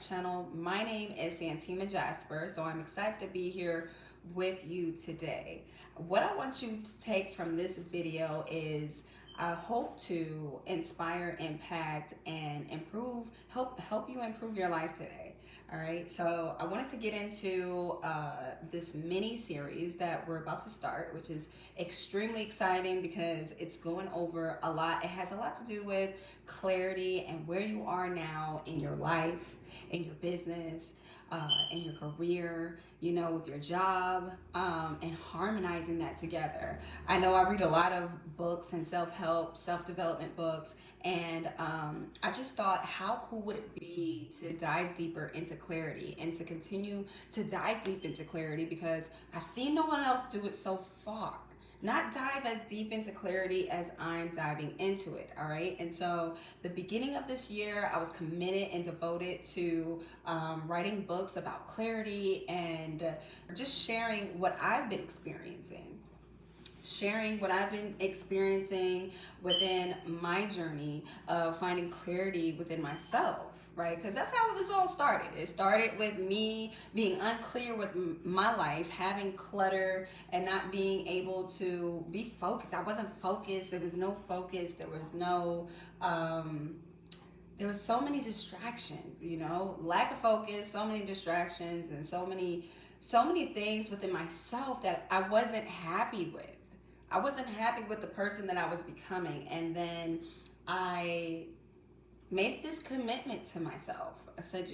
channel. My name is Santima Jasper, so I'm excited to be here with you today. What I want you to take from this video is I hope to inspire, impact, and help you improve your life today. All right, so I wanted to get into this mini series that we're about to start, which is extremely exciting because it's going over a lot. It has a lot to do with clarity and where you are now in your life, in your business, in your career, with your job, and harmonizing that together. I know I read a lot of books and self-help, self-development books, and I just thought, how cool would it be to dive deeper into clarity and to continue to dive deep into clarity, because I've seen no one else do it so far. Not dive as deep into clarity as I'm diving into it, all right? And so the beginning of this year, I was committed and devoted to writing books about clarity and just sharing what I've been experiencing. Sharing what I've been experiencing within my journey of finding clarity within myself, right? Because that's how this all started. It started with me being unclear with my life, having clutter, and not being able to be focused. I wasn't focused. There was no focus. There was no, there was so many distractions, lack of focus, so many distractions, and so many things within myself that I wasn't happy with. I wasn't happy with the person that I was becoming. And then I made this commitment to myself. I said,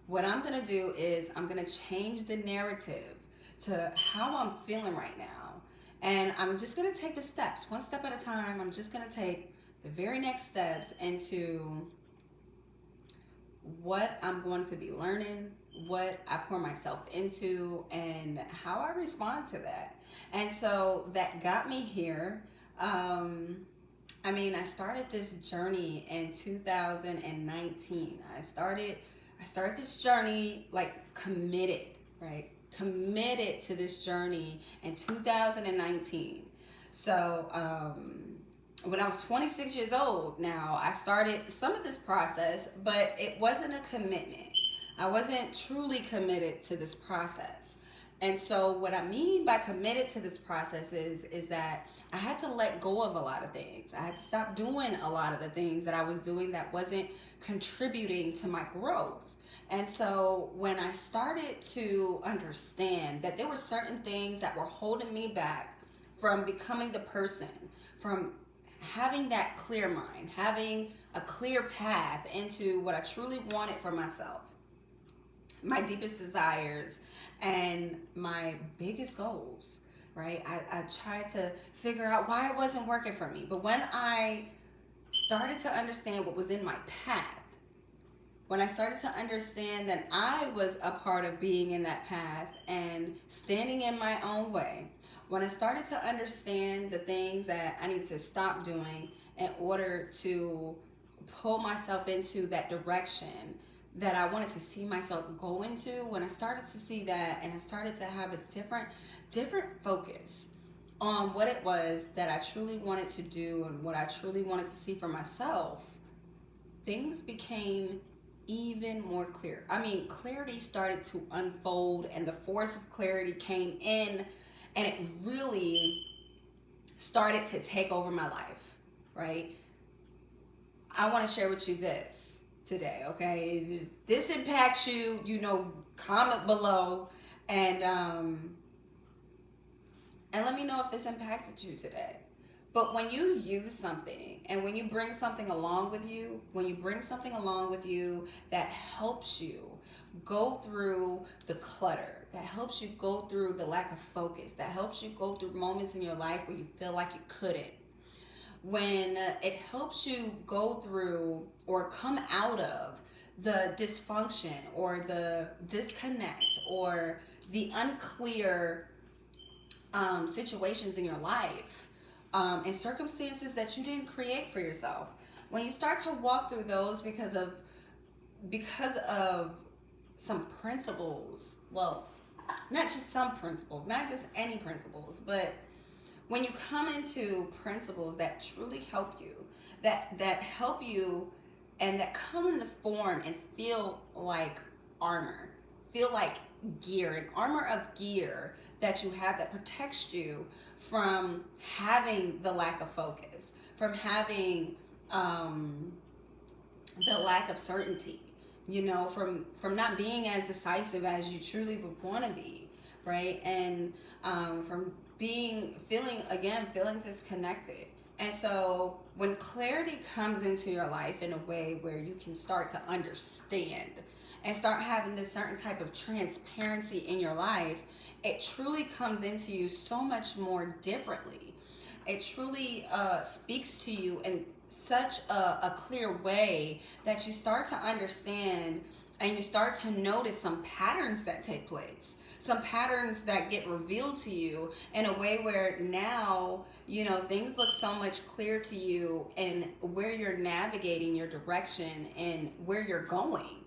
what I'm going to do is I'm going to change the narrative to how I'm feeling right now. And I'm just going to take the steps, one step at a time. I'm just going to take the very next steps into what I'm going to be learning, what I pour myself into, and how I respond to that. And so that got me here. I started this journey in 2019. I started this journey like committed, right? Committed to this journey in 2019. So, when I was 26 years old now, I started some of this process, but it wasn't a commitment. I wasn't truly committed to this process. And so what I mean by committed to this process is that I had to let go of a lot of things. I had to stop doing a lot of the things that I was doing that wasn't contributing to my growth. And so when I started to understand that there were certain things that were holding me back from becoming the person, from having that clear mind, having a clear path into what I truly wanted for myself, my deepest desires, and my biggest goals, right? I tried to figure out why it wasn't working for me. But when I started to understand what was in my path, when I started to understand that I was a part of being in that path and standing in my own way, when I started to understand the things that I need to stop doing in order to pull myself into that direction that I wanted to see myself go into, when I started to see that and I started to have a different focus on what it was that I truly wanted to do and what I truly wanted to see for myself, things became even more clear. Clarity started to unfold, and the force of clarity came in, and it really started to take over my life, right? I want to share with you this today, okay? If this impacts you, comment below and let me know if this impacted you today. But when you use something and when you bring something along with you, that helps you go through the clutter, that helps you go through the lack of focus, that helps you go through moments in your life where you feel like you couldn't, when it helps you go through or come out of the dysfunction or the disconnect or the unclear situations in your life, and circumstances that you didn't create for yourself, when you start to walk through those because of some principles, well, not just some principles, not just any principles, but when you come into principles that truly help you, that help you and that come in the form and feel like armor, feel like gear, an armor of gear that you have that protects you from having the lack of focus, from having the lack of certainty, from not being as decisive as you truly would want to be, right? And from feeling disconnected. And so when clarity comes into your life in a way where you can start to understand and start having this certain type of transparency in your life, it truly comes into you so much more differently. It truly speaks to you in such a clear way that you start to understand and you start to notice some patterns that take place, some patterns that get revealed to you in a way where now, things look so much clearer to you and where you're navigating your direction and where you're going.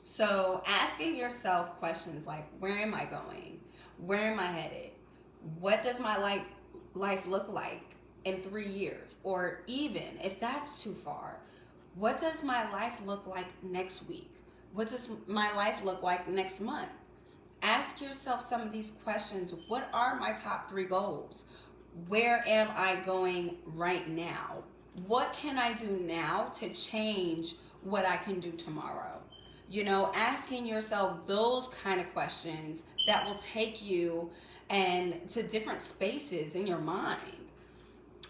So asking yourself questions like, where am I going? Where am I headed? What does my life look like in 3 years? Or even if that's too far, what does my life look like next week? What does my life look like next month? Ask yourself some of these questions. What are my top 3 goals? Where am I going right now? What can I do now to change what I can do tomorrow? Asking yourself those kind of questions that will take you and to different spaces in your mind.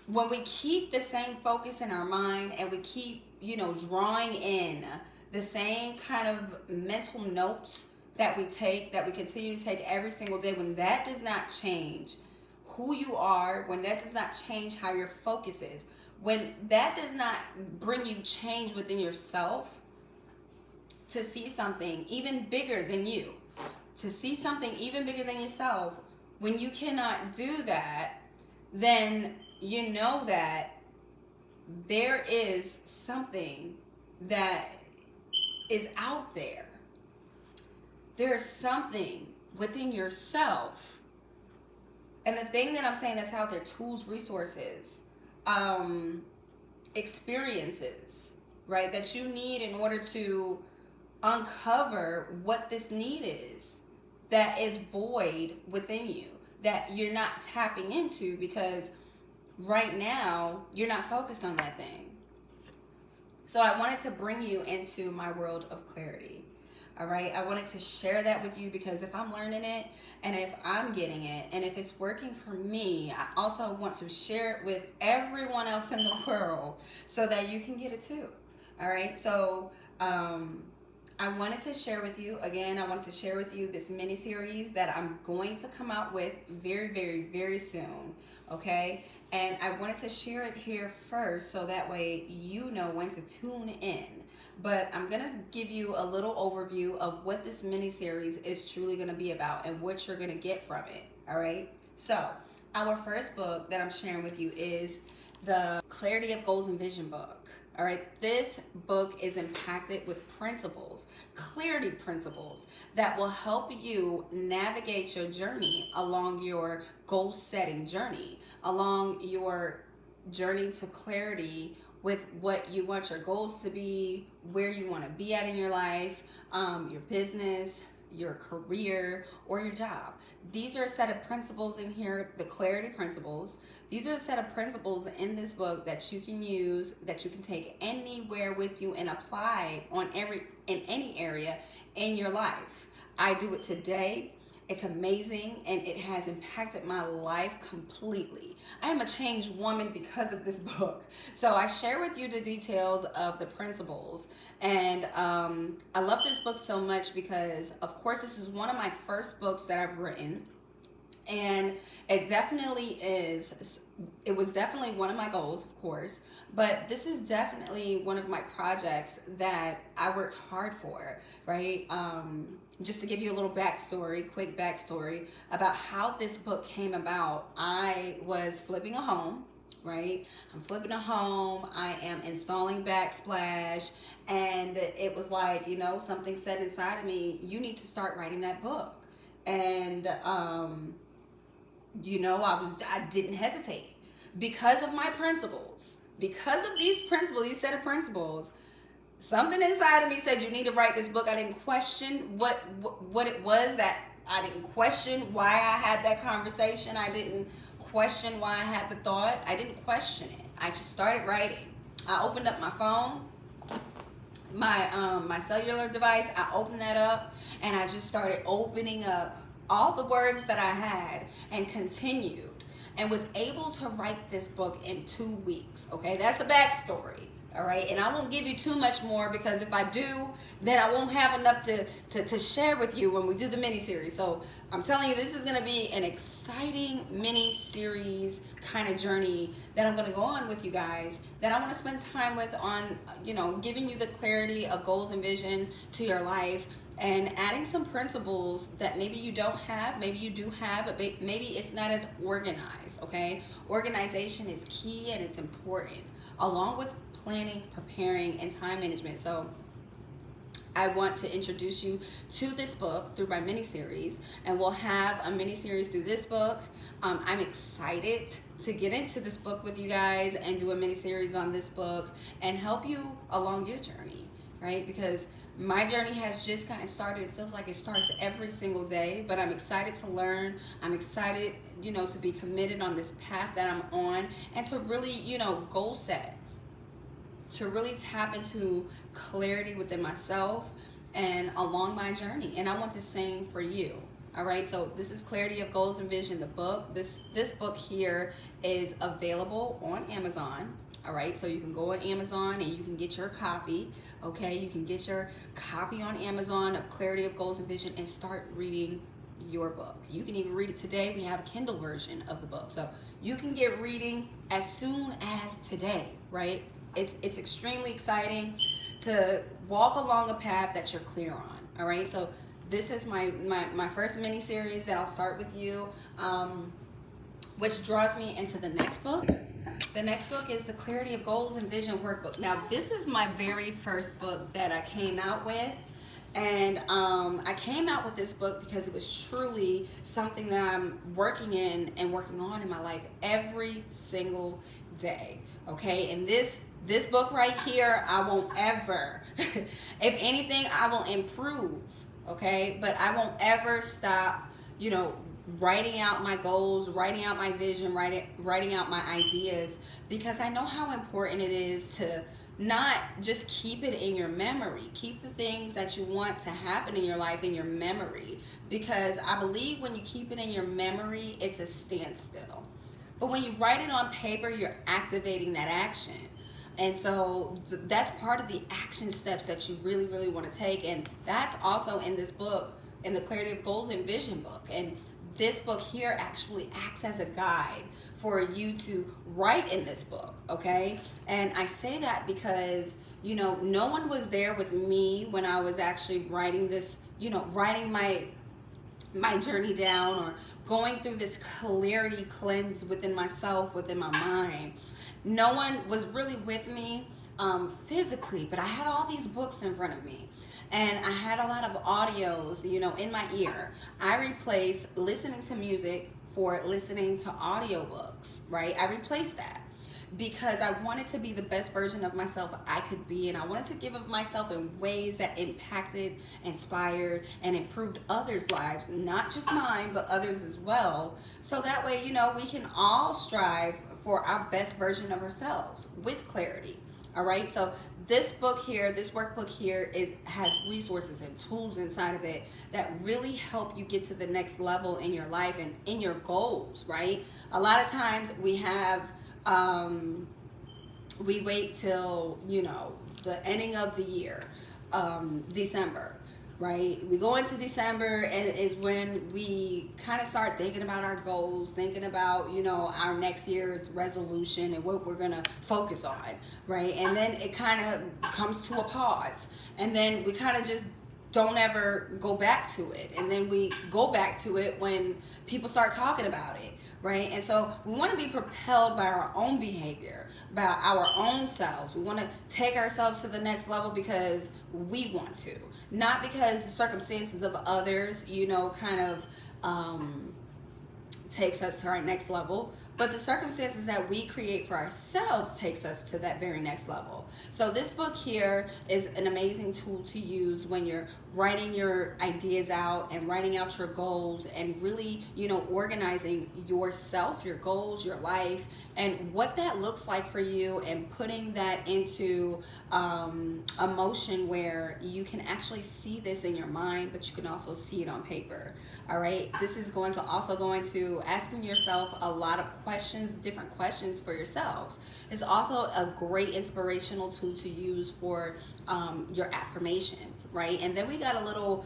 When we keep the same focus in our mind and we keep, drawing in the same kind of mental notes that we continue to take every single day, when that does not change who you are, when that does not change how your focus is, when that does not bring you change within yourself to see something even bigger than you, to see something even bigger than yourself, when you cannot do that, then you know that there is something that is out there. There is something within yourself. And the thing that I'm saying that's out there, tools, resources, experiences, right, that you need in order to uncover what this need is that is void within you, that you're not tapping into because right now you're not focused on that thing. So I wanted to bring you into my world of clarity. All right, I wanted to share that with you because if I'm learning it and if I'm getting it and if it's working for me, I also want to share it with everyone else in the world so that you can get it too. All right, so I wanted to share with you, this mini series that I'm going to come out with very, very, very soon, okay? And I wanted to share it here first so that way you know when to tune in. But I'm going to give you a little overview of what this mini series is truly going to be about and what you're going to get from it, all right? So, our first book that I'm sharing with you is the Clarity of Goals and Vision book. All right, this book is impacted with principles, clarity principles that will help you navigate your journey along your goal setting journey, along your journey to clarity with what you want your goals to be, where you want to be at in your life, your business, your career, or your job. These are a set of principles in here, the clarity principles. These are a set of principles in this book that you can use, that you can take anywhere with you and apply in any area in your life. I do it today. It's amazing and it has impacted my life completely. I am a changed woman because of this book. So I share with you the details of the principles. And I love this book so much because, of course, this is one of my first books that I've written. And it was definitely one of my goals, of course, but this is definitely one of my projects that I worked hard for, right? Just to give you a little quick backstory about how this book came about. I was flipping a home, right? I'm flipping a home, I am installing Backsplash, and it was like, something said inside of me, you need to start writing that book. And, I didn't hesitate because of my principles, because of these principles, these set of principles, something inside of me said you need to write this book. I didn't question what it was that I didn't question why I had that conversation. I didn't question why I had the thought. I didn't question it. I just started writing. I opened up my phone, my cellular device. I opened that up and I just started opening up all the words that I had and continued and was able to write this book in 2 weeks. Okay, that's the backstory. All right, and I won't give you too much more because if I do, then I won't have enough to share with you when we do the mini series. So I'm telling you, this is going to be an exciting mini series kind of journey that I'm going to go on with you guys, that I want to spend time with on, giving you the clarity of goals and vision to your life, and adding some principles that maybe you don't have, maybe you do have, but maybe it's not as organized. Okay, organization is key and it's important, along with planning, preparing, and time management. So I want to introduce you to this book through my mini series, and we'll have a mini series through this book. I'm excited to get into this book with you guys and do a mini series on this book and help you along your journey, right? Because my journey has just gotten started. It feels like it starts every single day, but I'm excited to learn. I'm excited, to be committed on this path that I'm on, and to really, goal set, to really tap into clarity within myself and along my journey. And I want the same for you. All right, so this is Clarity of Goals and Vision, the book. This book here is available on Amazon. All right, so you can go on Amazon and you can get your copy. Okay, you can get your copy on Amazon of Clarity of Goals and Vision and start reading your book. You can even read it today. We have a Kindle version of the book, so you can get reading as soon as today, right? It's extremely exciting to walk along a path that you're clear on. All right, so this is my first mini series that I'll start with you, which draws me into the next book. The next book is the Clarity of Goals and Vision Workbook. Now, this is my very first book that I came out with. And I came out with this book because it was truly something that I'm working in and working on in my life every single day. Okay, and this book right here, I won't ever, if anything, I will improve. Okay, but I won't ever stop, writing out my goals, writing out my vision, writing out my ideas, because I know how important it is to not just keep it in your memory. Keep the things that you want to happen in your life in your memory, because I believe when you keep it in your memory, it's a standstill. But when you write it on paper, you're activating that action. And so that's part of the action steps that you really, really want to take. And that's also in this book, in the Clarity of Goals and Vision book. And this book here actually acts as a guide for you to write in this book, okay? And I say that because, no one was there with me when I was actually writing this, writing my journey down, or going through this clarity cleanse within myself, within my mind. No one was really with me physically, but I had all these books in front of me. And I had a lot of audios, in my ear. I replaced listening to music for listening to audiobooks, right? I replaced that because I wanted to be the best version of myself I could be, and I wanted to give of myself in ways that impacted, inspired, and improved others' lives, not just mine, but others as well. So that way, we can all strive for our best version of ourselves with clarity. All right, so this book here, this workbook here has resources and tools inside of it that really help you get to the next level in your life and in your goals, right? A lot of times we have, we wait till, the ending of the year, December, right? We go into December and is when we kind of start thinking about our goals, thinking about, our next year's resolution and what we're going to focus on, right? And then it kind of comes to a pause. And then we kind of just don't ever go back to it. And then we go back to it when people start talking about it, right? And so we want to be propelled by our own behavior, by our own selves. We want to take ourselves to the next level because we want to, not because the circumstances of others, kind of takes us to our next level. but the circumstances that we create for ourselves takes us to that very next level. So this book here is an amazing tool to use when you're writing your ideas out and writing out your goals and really, organizing yourself, your goals, your life, and what that looks like for you, and putting that into a motion where you can actually see this in your mind, but you can also see it on paper. All right, this is also going to asking yourself a lot of questions, different questions for yourselves. It's also a great inspirational tool to use for your affirmations, right? And then we got a little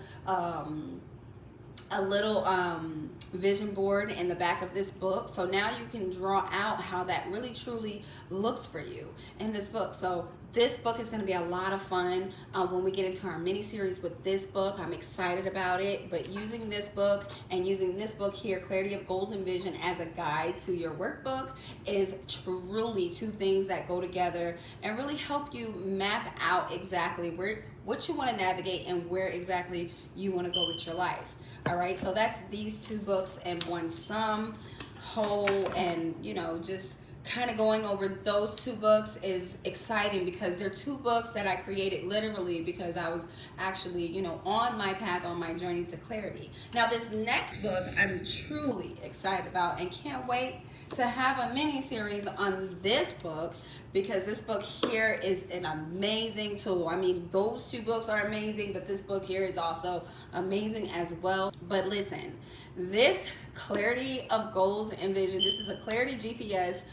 vision board in the back of this book, so now you can draw out how that really truly looks for you in this book. So this book is going to be a lot of fun when we get into our mini series with this book. I'm excited about it, but using this book and using this book here, Clarity of Goals and Vision, as a guide to your workbook is truly two things that go together and really help you map out exactly what you want to navigate and where exactly you want to go with your life. All right, so that's these two books in one sum whole, and just kind of going over those two books is exciting because they're two books that I created literally because I was actually, on my path, on my journey to clarity. Now, this next book I'm truly excited about and can't wait to have a mini series on this book, because this book here is an amazing tool. I mean, those two books are amazing, but this book here is also amazing as well. But listen, this Clarity of Goals and Vision, this is a Clarity GPS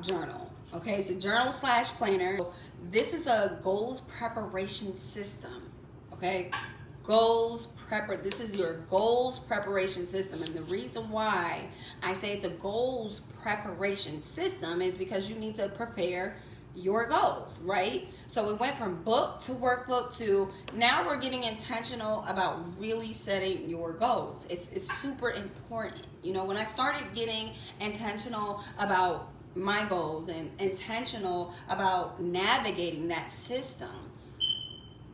journal. Okay, it's a journal / planner. This is a goals preparation system. Okay, this is your goals preparation system. And the reason why I say it's a goals preparation system is because you need to prepare your goals, right? So we went from book to workbook to now we're getting intentional about really setting your goals. It's super important. When I started getting intentional about my goals and intentional about navigating that system,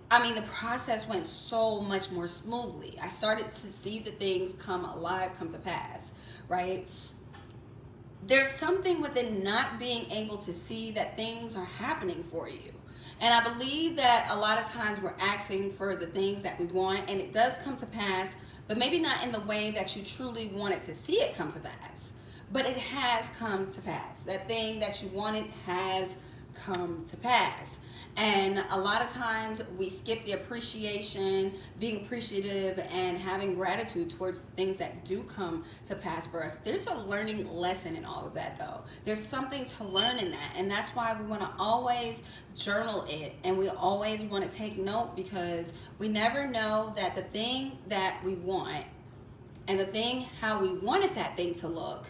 the process went so much more smoothly. I started to see the things come alive, come to pass, right? There's something within not being able to see that things are happening for you. And I believe that a lot of times we're asking for the things that we want, and it does come to pass, but maybe not in the way that you truly wanted to see it come to pass. But it has come to pass. That thing that you wanted has come to pass. And a lot of times we skip the appreciation, being appreciative, and having gratitude towards things that do come to pass for us. There's a learning lesson in all of that, though. There's something to learn in that, and that's why we want to always journal it, and we always want to take note, because we never know that the thing that we want and the thing how we wanted that thing to look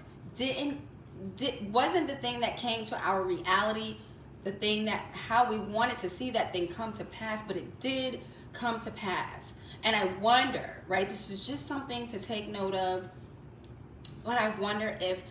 wasn't the thing that came to our reality, the thing that how we wanted to see that thing come to pass, but it did come to pass. And I wonder, right, this is just something to take note of, but I wonder if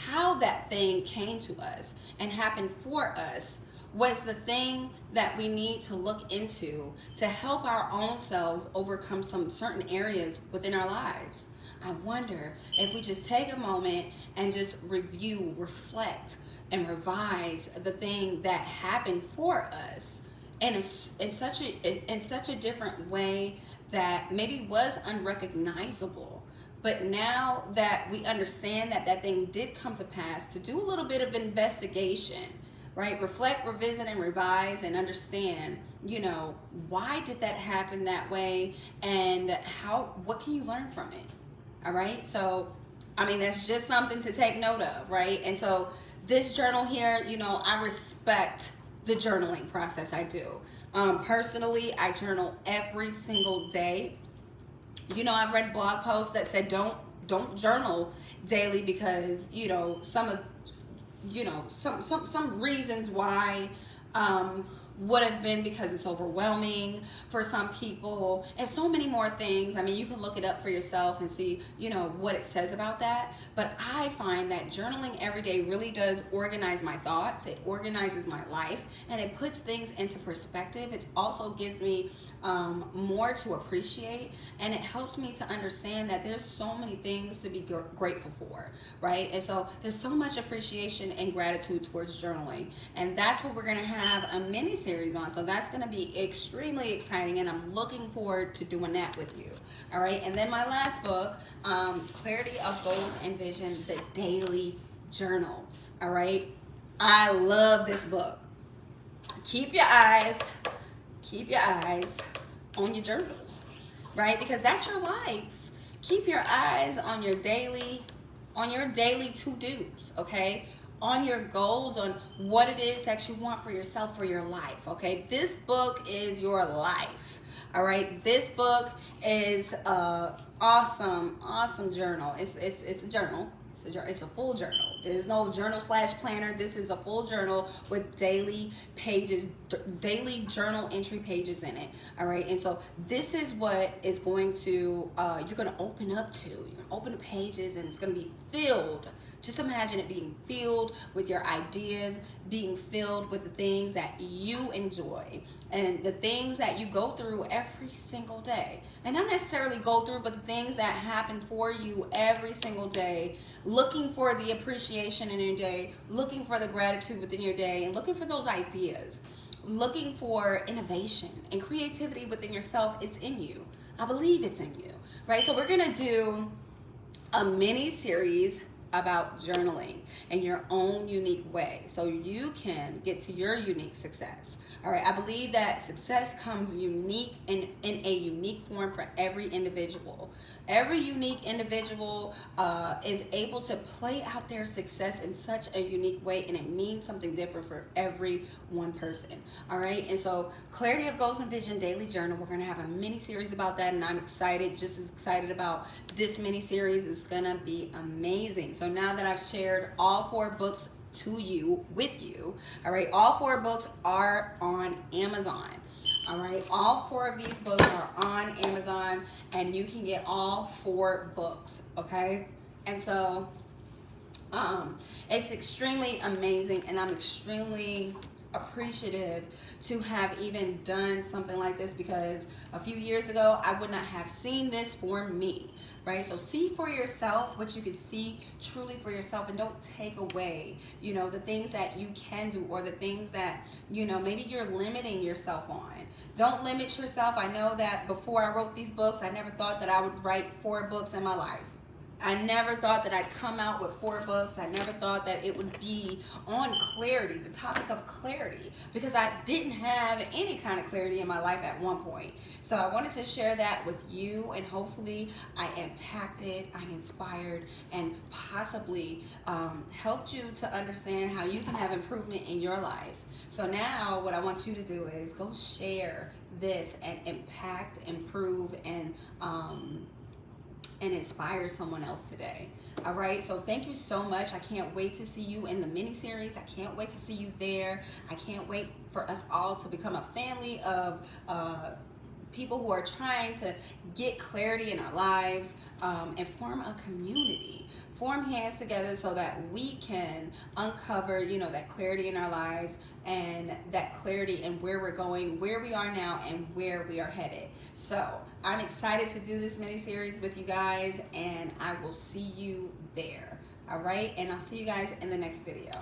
how that thing came to us and happened for us was the thing that we need to look into to help our own selves overcome some certain areas within our lives. I wonder if we just take a moment and just review, reflect, and revise the thing that happened for us, and in such a different way that maybe was unrecognizable. But now that we understand that that thing did come to pass, to do a little bit of investigation, right? Reflect, revisit, and revise, and understand, why did that happen that way, and what can you learn from it? All right. So, that's just something to take note of, right? And so this journal here, I respect the journaling process. I do. Personally, I journal every single day. I've read blog posts that said don't journal daily because, some reasons why would have been because it's overwhelming for some people, and so many more things. I mean, you can look it up for yourself and see, what it says about that. But I find that journaling every day really does organize my thoughts. It organizes my life, and it puts things into perspective. It also gives me more to appreciate, and it helps me to understand that there's so many things to be grateful for, right? And so there's so much appreciation and gratitude towards journaling, and that's what we're going to have a mini series on. So that's going to be extremely exciting, and I'm looking forward to doing that with you. All right, and then my last book, Clarity of Goals and Vision, the Daily Journal. All right, I love this book. Keep your eyes on your journal, right? Because that's your life. Keep your eyes on your daily to-dos, okay? On your goals, on what it is that you want for yourself, for your life, okay? This book is your life, all right? This book is a awesome journal. It's a journal. It's a full journal. There's no journal / planner. This is a full journal with daily journal entry pages in it. All right. And so this is what is going to, you're going to open up to. You're going to open the pages, and it's going to be filled. Just imagine it being filled with your ideas, being filled with the things that you enjoy and the things that you go through every single day. And not necessarily go through, but the things that happen for you every single day, looking for the appreciation in your day, looking for the gratitude within your day, and looking for those ideas, looking for innovation and creativity within yourself. It's in you. I believe it's in you, right? So we're going to do a mini series about journaling in your own unique way so you can get to your unique success. All right, I believe that success comes unique in a unique form for every individual. Every unique individual is able to play out their success in such a unique way, and it means something different for every one person. All right, and so Clarity of Goals and Vision Daily Journal, we're going to have a mini series about that, and I'm excited, just as excited about this mini series. It's going to be amazing. So now that I've shared all 4 books with you, all right, all 4 books are on Amazon. All right, all 4 of these books are on Amazon, and you can get all 4 books, okay? And so it's extremely amazing, and I'm extremely appreciative to have even done something like this, because a few years ago I would not have seen this for me, right? So see for yourself what you can see truly for yourself, and don't take away, the things that you can do, or the things that, maybe you're limiting yourself on. Don't limit yourself. I know that before I wrote these books, I never thought that I would write 4 books in my life. I never thought that I'd come out with 4 books. I never thought that it would be on clarity, the topic of clarity, because I didn't have any kind of clarity in my life at one point. So I wanted to share that with you, and hopefully I impacted, I inspired, and possibly helped you to understand how you can have improvement in your life. So now what I want you to do is go share this and impact, improve, and inspire someone else today. All right, so thank you so much. I can't wait to see you in the mini series. I can't wait to see you there. I can't wait for us all to become a family of people who are trying to get clarity in our lives, and form a community, form hands together so that we can uncover, that clarity in our lives, and that clarity in where we're going, where we are now, and where we are headed. So I'm excited to do this mini series with you guys, and I will see you there. All right, and I'll see you guys in the next video.